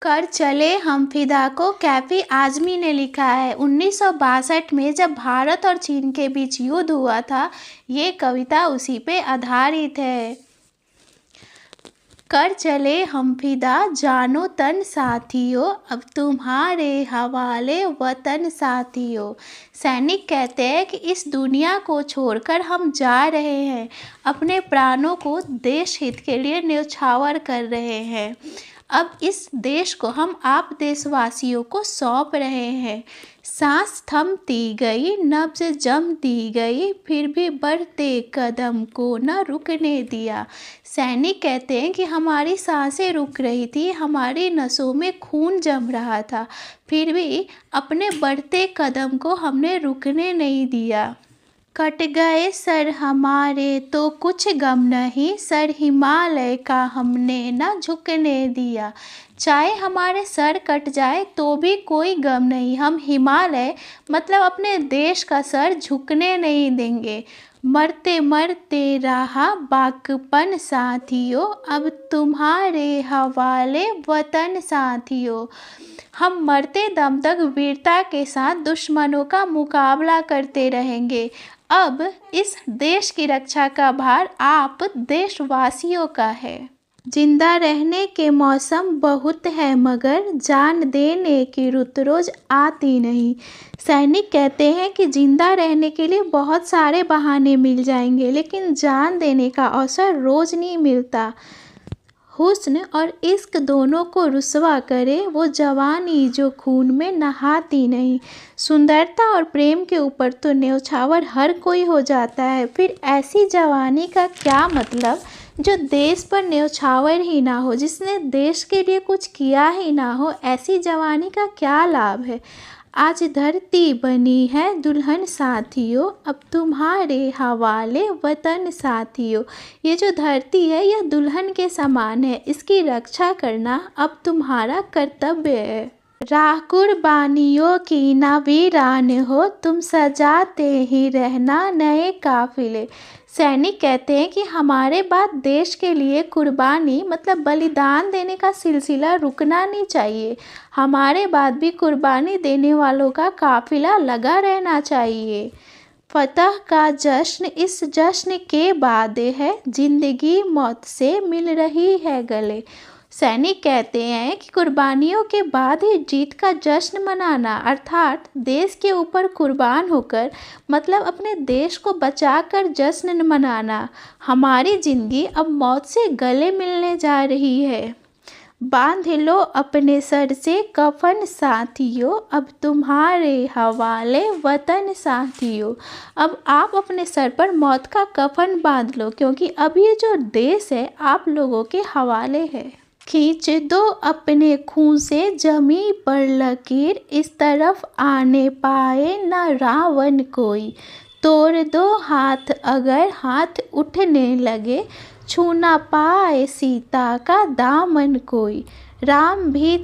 कर चले हम फिदा को कैफी आज़मी ने लिखा है। 1962 में जब भारत और चीन के बीच युद्ध हुआ था, ये कविता उसी पे आधारित है। कर चले हम फिदा जानो तन साथियों, अब तुम्हारे हवाले वतन साथियों। सैनिक कहते हैं कि इस दुनिया को छोड़कर हम जा रहे हैं, अपने प्राणों को देश हित के लिए न्यौछावर कर रहे हैं। अब इस देश को हम आप देशवासियों को सौंप रहे हैं। सांस थमती गई, नब्ज़ जमती गई, फिर भी बढ़ते कदम को न रुकने दिया। सैनिक कहते हैं कि हमारी सांसें रुक रही थी, हमारी नसों में खून जम रहा था, फिर भी अपने बढ़ते कदम को हमने रुकने नहीं दिया। कट गए सर हमारे तो कुछ गम नहीं, सर हिमालय का हमने न झुकने दिया। चाहे हमारे सर कट जाए तो भी कोई गम नहीं, हम हिमालय मतलब अपने देश का सर झुकने नहीं देंगे। मरते मरते रहा बाकपन साथियों, अब तुम्हारे हवाले वतन साथियों। हम मरते दम तक वीरता के साथ दुश्मनों का मुकाबला करते रहेंगे। अब इस देश की रक्षा का भार आप देशवासियों का है। जिंदा रहने के मौसम बहुत है मगर जान देने की रुत रोज आती नहीं। सैनिक कहते हैं कि जिंदा रहने के लिए बहुत सारे बहाने मिल जाएंगे, लेकिन जान देने का अवसर रोज नहीं मिलता। हुस्न और इश्क दोनों को रुसवा करे वो जवानी जो खून में नहाती नहीं। सुंदरता और प्रेम के ऊपर तो न्यौछावर हर कोई हो जाता है, फिर ऐसी जवानी का क्या मतलब जो देश पर न्यौछावर ही ना हो, जिसने देश के लिए कुछ किया ही ना हो। ऐसी जवानी का क्या लाभ है। आज धरती बनी है दुल्हन साथियों, अब तुम्हारे हवाले वतन साथियों। ये जो धरती है यह दुल्हन के समान है, इसकी रक्षा करना अब तुम्हारा कर्तव्य है। राह कुर्बानियों की ना वीरान हो, तुम सजाते ही रहना नए काफिले। सैनिक कहते हैं कि हमारे बाद देश के लिए कुर्बानी मतलब बलिदान देने का सिलसिला रुकना नहीं चाहिए। हमारे बाद भी कुर्बानी देने वालों का काफिला लगा रहना चाहिए। फतह का जश्न इस जश्न के बाद है, जिंदगी मौत से मिल रही है गले। सैनिक कहते हैं कि कुर्बानियों के बाद ही जीत का जश्न मनाना, अर्थात देश के ऊपर कुर्बान होकर मतलब अपने देश को बचाकर जश्न मनाना। हमारी ज़िंदगी अब मौत से गले मिलने जा रही है। बांध लो अपने सर से कफन साथियों, अब तुम्हारे हवाले वतन साथियों। अब आप अपने सर पर मौत का कफन बांध लो, क्योंकि अब ये जो देश है आप लोगों के हवाले है। खींच दो अपने खून से जमी पर लकीर, इस तरफ आने पाए न रावण कोई। तोड़ दो हाथ अगर हाथ उठने लगे, छू ना पाए सीता का दामन कोई। राम भी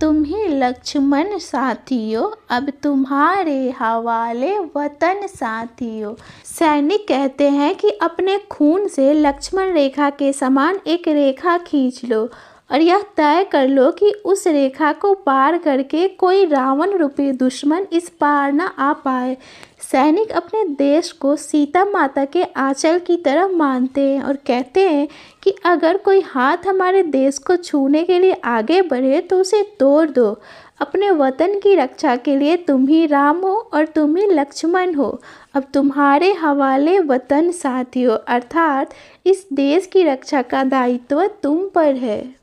तुम ही लक्ष्मण साथियों, अब तुम्हारे हवाले वतन साथियों। सैनिक कहते हैं कि अपने खून से लक्ष्मण रेखा के समान एक रेखा खींच लो और यह तय कर लो कि उस रेखा को पार करके कोई रावण रूपी दुश्मन इस पार ना आ पाए। सैनिक अपने देश को सीता माता के आंचल की तरह मानते हैं और कहते हैं कि अगर कोई हाथ हमारे देश को छूने के लिए आगे बढ़े तो उसे तोड़ दो। अपने वतन की रक्षा के लिए तुम ही राम हो और तुम ही लक्ष्मण हो। अब तुम्हारे हवाले वतन साथियों, अर्थात इस देश की रक्षा का दायित्व तुम पर है।